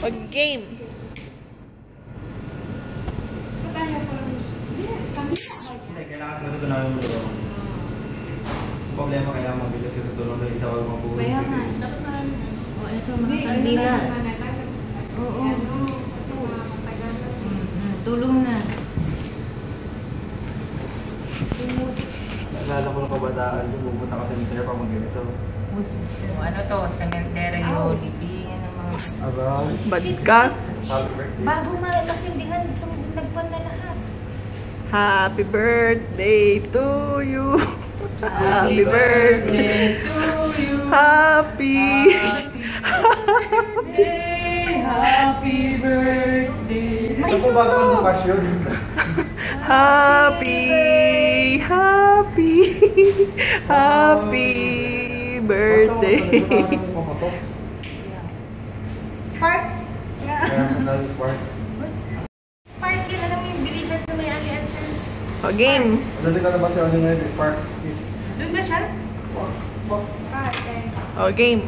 Mag-game. Kailangan matuto na yung tulong. Problema kailangan mabilis yung tulong dahil sa wag mabuhay. Kaya nga, dapat man. O, ito mga kandila. Oo. Tulong na. Naalala ko ng kabataan yung pupunta ka sa cemetery pa mag-ganito. Ano to? Cementerio, libingan ng mga... Aba. Bad ka? Happy birthday. Bago makasindihan, nagpan na lahat. Happy birthday to you. Happy birthday to you. Happy. Happy birthday. Ito po bago sa passion. Happy birthday. Spark. Kaya sa spark. Spark yun, alam mo yung bilihan sa may Ali AdSense. O, game. Doon ka na ba si ano ngayon? Spark. Doon ba siya? O, game.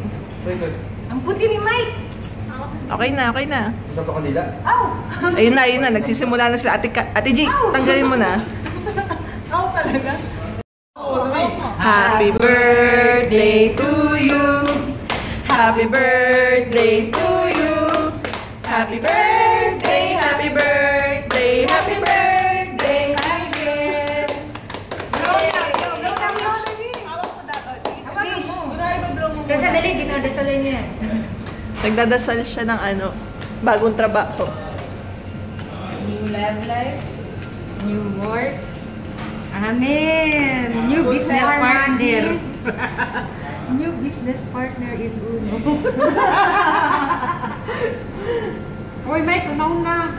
Ang puti ni Mike. Okay na, okay na. Isa pa kanila? Ayun na. Nagsisimula na sila. Ate G, tanggalin mo na. Talaga? Happy birthday to you. Happy birthday to you. Happy birthday, happy birthday, happy birthday, Miguel. Kasi dali, dinadasalan niya. Nagdadasal siya ng bagong trabaho. New love life, new work. Amen! New business partner. New business partner in Uno. Uy, Mike, una.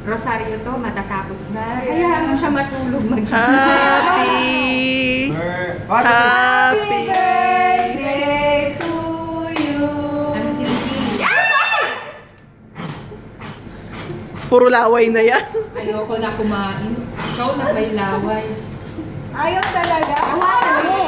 Rosario to, matatapos na. Kaya mo siya matulog Happy birthday to you. Ano tinitili? Puro laway na yan. Ayoko na kumain. Ikaw na may laway. Ayaw talaga? Hawakan mo!